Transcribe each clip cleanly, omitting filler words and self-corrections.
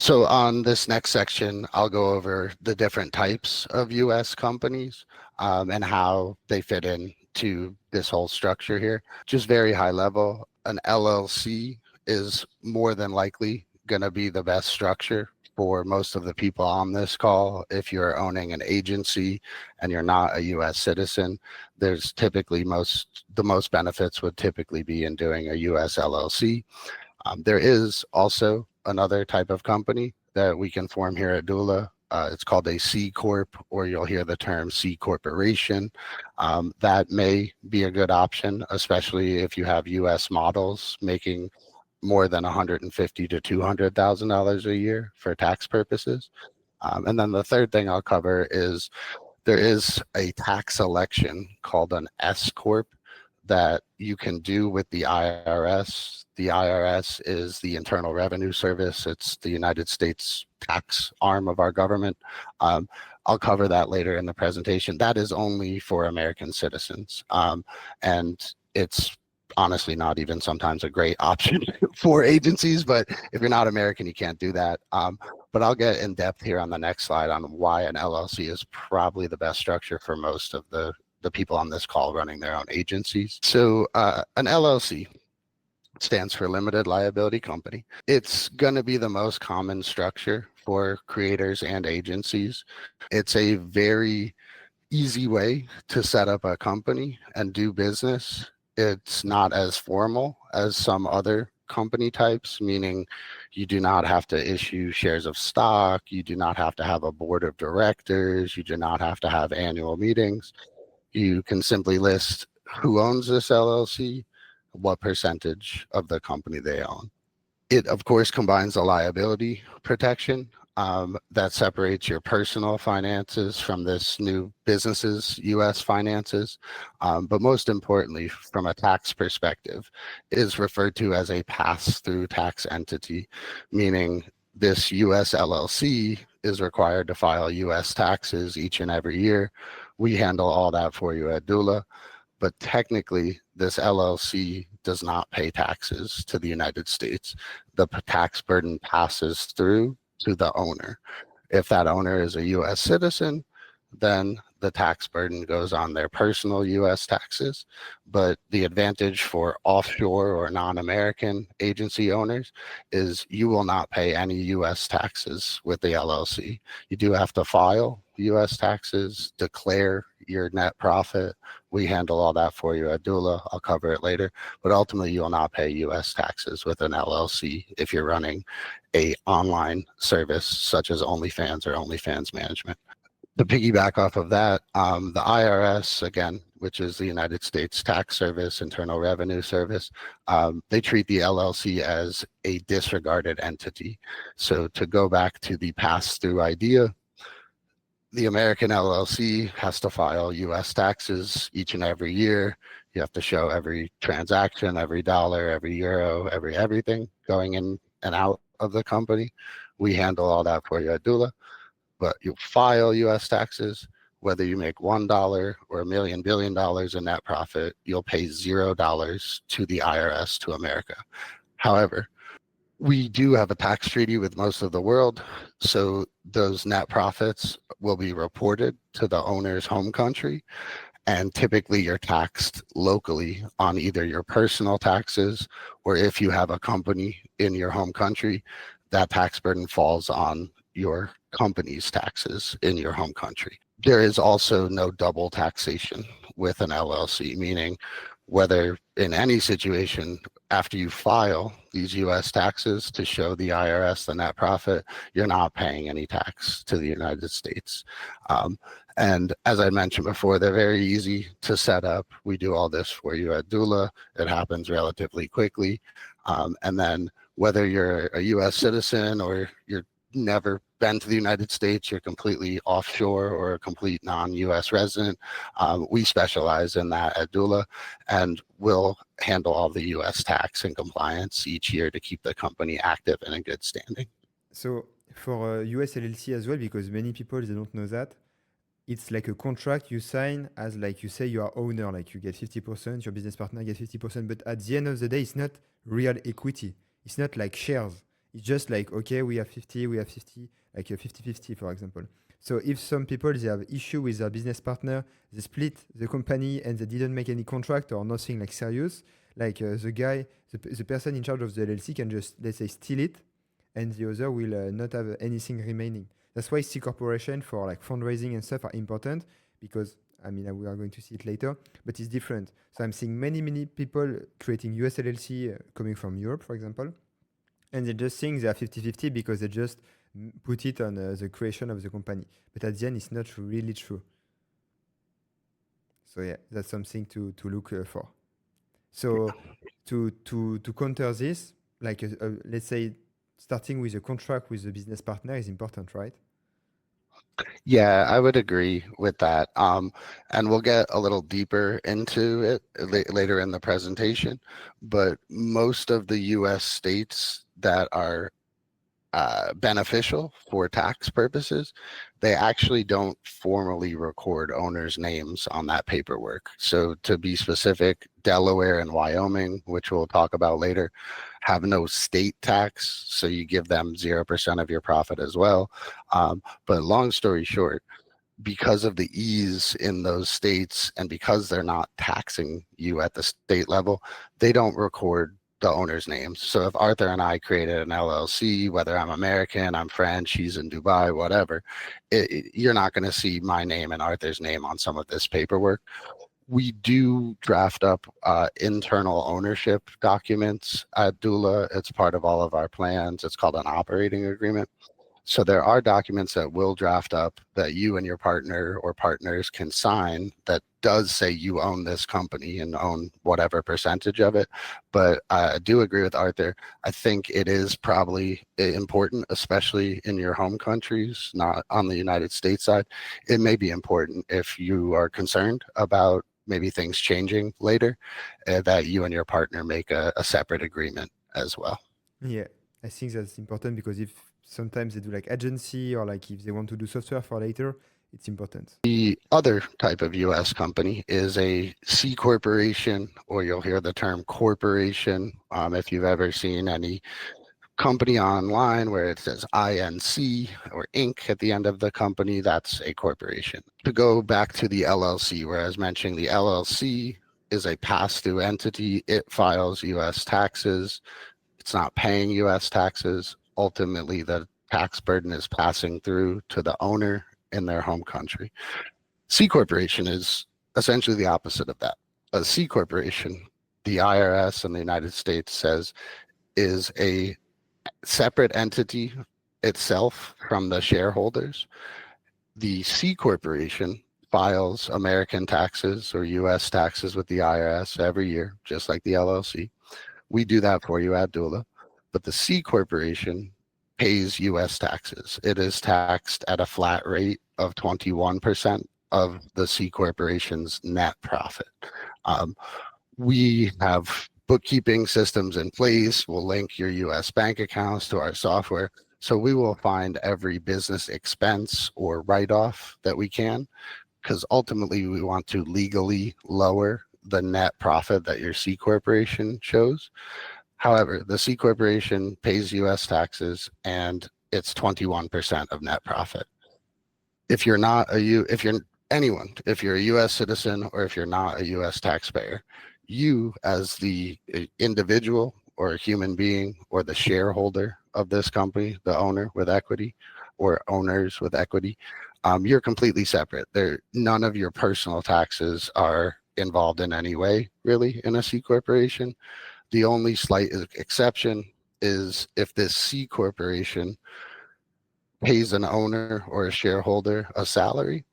So on this next section, I'll go over the different types of US companies and how they fit in to this whole structure here. Just very high level, an LLC is more than likely going to be the best structure for most of the people on this call. If you're owning an agency and you're not a US citizen, there's typically the most benefits would typically be in doing a US LLC. There is also another type of company that we can form here at Dula. It's called a C-Corp, or you'll hear the term C Corporation. That may be a good option, especially if you have US models making more than 150 to $200,000 a year for tax purposes. And then the third thing I'll cover is there is a tax election called an S-Corp that you can do with the IRS. The IRS is the Internal Revenue Service. It's the United States tax arm of our government. I'll cover that later in the presentation. That is only for American citizens. And it's honestly not even sometimes a great option for agencies, but if you're not American, you can't do that. But I'll get in depth here on the next slide on why an LLC is probably the best structure for most of the people on this call running their own agencies. So an LLC stands for limited liability company. It's going to be the most common structure for creators and agencies. It's a very easy way to set up a company and do business. It's not as formal as some other company types, meaning you do not have to issue shares of stock, you do not have to have a board of directors, you do not have to have annual meetings. You can simply list who owns this LLC, what percentage of the company they own. It, of course, combines the liability protection that separates your personal finances from this new business's US finances. But most importantly, from a tax perspective, is referred to as a pass-through tax entity, meaning this US LLC is required to file US taxes each and every year. We handle all that for you at Dula, but technically this LLC does not pay taxes to the United States. The tax burden passes through to the owner. If that owner is a US citizen, then the tax burden goes on their personal US taxes. But the advantage for offshore or non-American agency owners is you will not pay any US taxes with the LLC. You do have to file US taxes, declare your net profit. We handle all that for you at Dula. I'll cover it later. But ultimately, you will not pay US taxes with an LLC if you're running a online service such as Onlyfans or Onlyfans management. To piggyback off of that, the IRS, again, which is the United States Tax Service, Internal Revenue Service, they treat the LLC as a disregarded entity. So to go back to the pass-through idea, the American LLC has to file US taxes each and every year. You have to show every transaction, every dollar, every euro, every everything going in and out of the company. We handle all that for you at Dula. But you file US taxes, whether you make $1 or $1 billion in net profit, you'll pay $0 to the IRS to America. However, we do have a tax treaty with most of the world, so those net profits will be reported to the owner's home country, and typically you're taxed locally on either your personal taxes, or if you have a company in your home country, that tax burden falls on your company's taxes in your home country. There is also no double taxation with an LLC, meaning whether in any situation after you file these US taxes to show the IRS the net profit, you're not paying any tax to the United States. And as I mentioned before, they're very easy to set up. We do all this for you at Dula. It happens relatively quickly. And then whether you're a US citizen or you're never been to the United States, you're completely offshore or a complete non-US resident, we specialize in that at Dula, and we'll handle all the US tax and compliance each year to keep the company active and in good standing. So for US LLC as well, because many people they don't know that, it's like a contract you sign as like you say you are owner, like you get 50%, your business partner gets 50%, but at the end of the day, it's not real equity. It's not like shares. It's just like, okay, we have 50, like a 50-50, for example. So if some people, they have issue with their business partner, they split the company and they didn't make any contract or nothing like serious, like the person in charge of the LLC can just, let's say, steal it, and the other will not have anything remaining. That's why C corporation for like fundraising and stuff are important, because I mean, we are going to see it later, but it's different. So I'm seeing many people creating US LLC coming from Europe, for example, and they just think they are 50-50 because they just put it on the creation of the company. But at the end, it's not really true. So yeah, that's something to look for. So to counter this, like let's say starting with a contract with the business partner is important, right? Yeah, I would agree with that. And we'll get a little deeper into it later in the presentation. But most of the US states that are beneficial for tax purposes, they actually don't formally record owners' names on that paperwork. So to be specific, Delaware and Wyoming, which we'll talk about later, have no state tax. So you give them 0% of your profit as well. But long story short, because of the ease in those states and because they're not taxing you at the state level, they don't record the owner's names. So if Arthur and I created an LLC, whether I'm American, I'm French, he's in Dubai, whatever, you're not going to see my name and Arthur's name on some of this paperwork. We do draft up internal ownership documents at Dula. It's part of all of our plans. It's called an operating agreement. So there are documents that we'll draft up that you and your partner or partners can sign that does say you own this company and own whatever percentage of it. But I do agree with Arthur. I think it is probably important, especially in your home countries, not on the United States side. It may be important if you are concerned about maybe things changing later, that you and your partner make a separate agreement as well. Yeah, I think that's important because if sometimes they do like agency or like if they want to do software for later, it's important. The other type of US company is a C corporation, or you'll hear the term corporation. If you've ever seen any company online where it says INC or Inc. at the end of the company, that's a corporation. To go back to the LLC, where I was mentioning the LLC is a pass-through entity. It files US taxes. It's not paying US taxes. Ultimately, the tax burden is passing through to the owner in their home country. C corporation is essentially the opposite of that. A C corporation, the IRS in the United States says, is a separate entity itself from the shareholders. The C corporation files American taxes or US taxes with the IRS every year, just like the LLC. We do that for you at Dula. But the C corporation pays US taxes. It is taxed at a flat rate of 21% of the C corporation's net profit. We have bookkeeping systems in place. We'll link your US bank accounts to our software. So we will find every business expense or write-off that we can, because ultimately we want to legally lower the net profit that your C corporation shows. However, the C corporation pays US taxes and it's 21% of net profit. If you're not if you're anyone, if you're a US citizen or if you're not a US taxpayer, you as the individual or a human being or the shareholder of this company, the owner with equity or owners with equity, you're completely separate. None of your personal taxes are involved in any way, really, in a C corporation. The only slight exception is if this C corporation pays an owner or a shareholder a salary,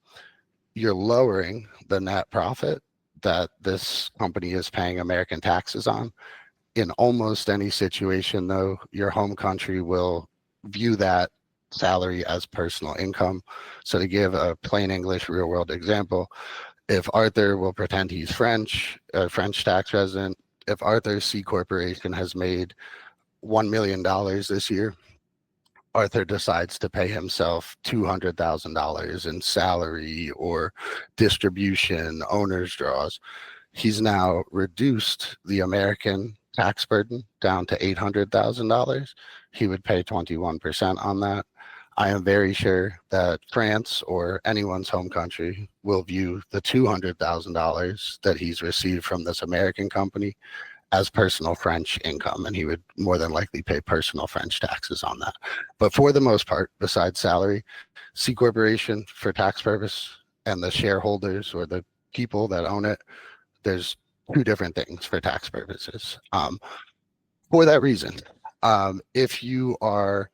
you're lowering the net profit that this company is paying American taxes on. In almost any situation, though, your home country will view that salary as personal income. So to give a plain English real world example, if Arthur will pretend he's French, a French tax resident, if Arthur's C corporation has made $1 million this year, Arthur decides to pay himself $200,000 in salary or distribution, owner's draws. He's now reduced the American tax burden down to $800,000, he would pay 21% on that. I am very sure that France or anyone's home country will view the $200,000 that he's received from this American company as personal French income, and he would more than likely pay personal French taxes on that. But for the most part, besides salary, C corporation for tax purpose and the shareholders or the people that own it, there's two different things for tax purposes. For that reason, if you are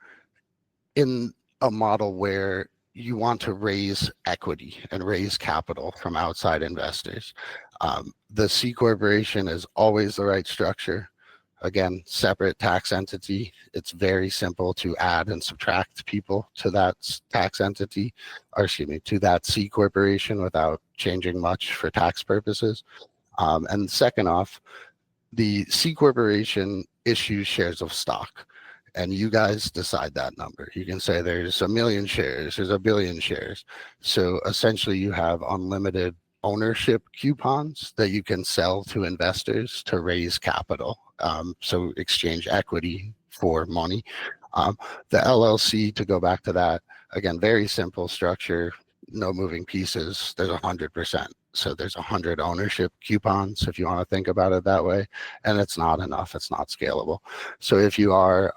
in a model where you want to raise equity and raise capital from outside investors, the C corporation is always the right structure. Again, separate tax entity. It's very simple to add and subtract people to that tax entity, or excuse me, to that C corporation without changing much for tax purposes. And second off, the C corporation issues shares of stock, and you guys decide that number. You can say there's 1 million shares, there's 1 billion shares. So essentially you have unlimited ownership coupons that you can sell to investors to raise capital. So exchange equity for money. The LLC, to go back to that, again, very simple structure, no moving pieces. There's 100%. So there's 100 ownership coupons, if you want to think about it that way. And it's not enough. It's not scalable. So if you are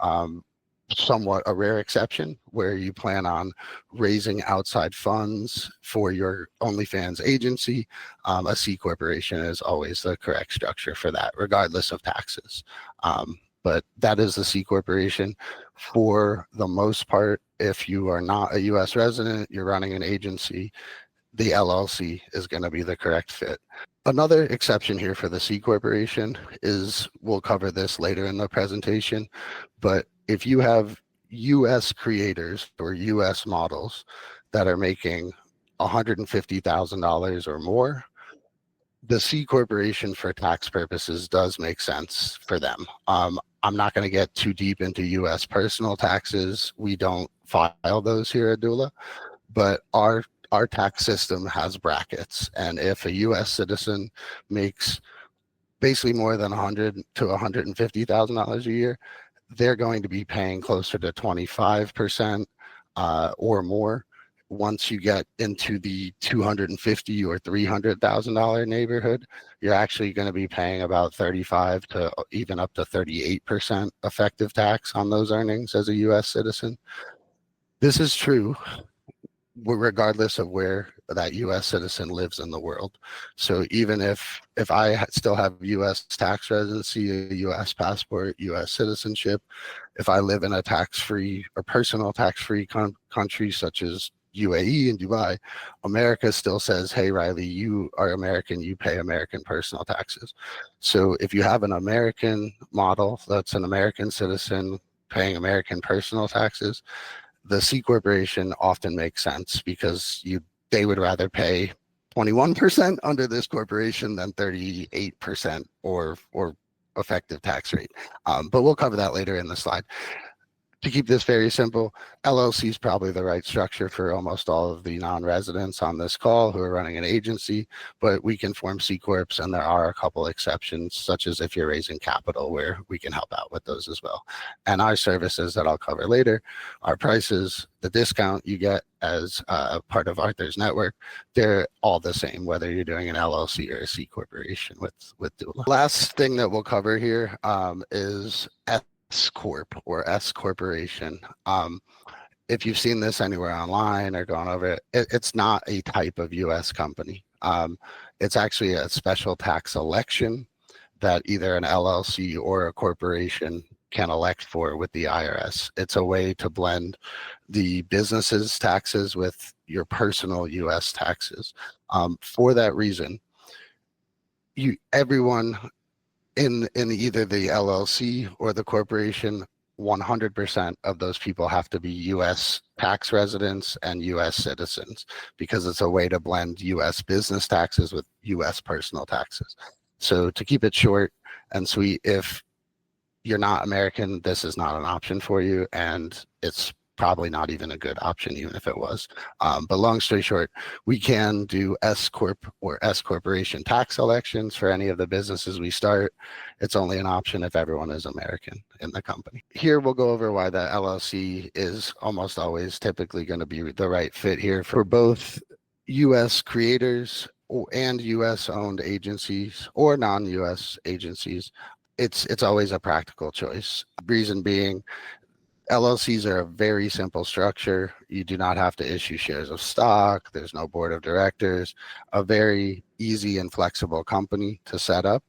somewhat a rare exception where you plan on raising outside funds for your OnlyFans agency, a C corporation is always the correct structure for that, regardless of taxes. But that is the C corporation. For the most part, if you are not a US resident, you're running an agency, the LLC is going to be the correct fit. Another exception here for the C corporation is, we'll cover this later in the presentation, but if you have US creators or US models that are making $150,000 or more, the C corporation for tax purposes does make sense for them. I'm not going to get too deep into US personal taxes. We don't file those here at Dula, but our tax system has brackets, and if a US citizen makes basically more than $100,000 to $150,000 a year, they're going to be paying closer to 25% or more. Once you get into the $250,000 or $300,000 neighborhood, you're actually going to be paying about 35 to even up to 38% effective tax on those earnings as a US citizen. This is true regardless of where that US citizen lives in the world. So even if I still have US tax residency, a US passport, US citizenship, if I live in a tax-free or personal tax-free country such as UAE and Dubai, America still says, hey, Riley, you are American, you pay American personal taxes. So if you have an American model that's an American citizen paying American personal taxes, the C corporation often makes sense because they would rather pay 21% under this corporation than 38% or effective tax rate. But we'll cover that later in the slide. To keep this very simple, LLC is probably the right structure for almost all of the non-residents on this call who are running an agency, but we can form C-Corps, and there are a couple exceptions, such as if you're raising capital, where we can help out with those as well. And our services that I'll cover later, our prices, the discount you get as part of Arthur's network, they're all the same, whether you're doing an LLC or a C corporation with Dula. Last thing that we'll cover here is S-Corp or S corporation. If you've seen this anywhere online or gone over it, it's not a type of US company. It's actually a special tax election that either an LLC or a corporation can elect for with the IRS. It's a way to blend the business's taxes with your personal US taxes. For that reason, everyone in either the LLC or the corporation, 100% of those people have to be US tax residents and US citizens, because it's a way to blend US business taxes with US personal taxes. So to keep it short and sweet, if you're not American, this is not an option for you, and it's probably not even a good option, even if it was. But long story short, we can do S-Corp or S-Corporation tax elections for any of the businesses we start. It's only an option if everyone is American in the company. Here we'll go over why the LLC is almost always typically going to be the right fit here for both U.S. creators and U.S. owned agencies or non-U.S. agencies. It's always a practical choice. Reason being, LLCs are a very simple structure. You do not have to issue shares of stock. There's no board of directors. A very easy and flexible company to set up.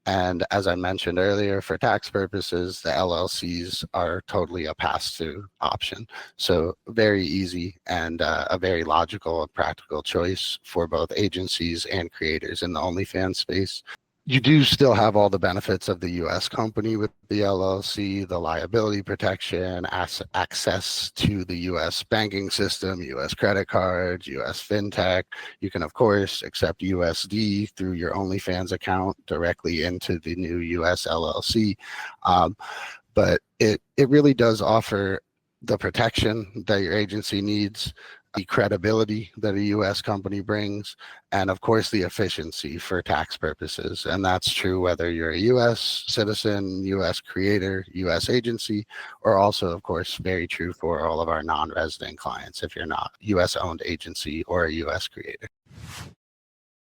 And as I mentioned earlier, for tax purposes, the LLCs are totally a pass-through option. So very easy and a very logical and practical choice for both agencies and creators in the OnlyFans space. You do still have all the benefits of the U.S. company with the LLC, the liability protection, access to the U.S. banking system, U.S. credit cards, U.S. fintech. You can, of course, accept USD through your OnlyFans account directly into the new U.S. LLC. But it really does offer the protection that your agency needs, the credibility that a U.S. company brings, and of course the efficiency for tax purposes. And that's true whether you're a U.S. citizen, U.S. creator, U.S. agency, or also, of course, very true for all of our non-resident clients if you're not U.S. owned agency or a U.S. creator.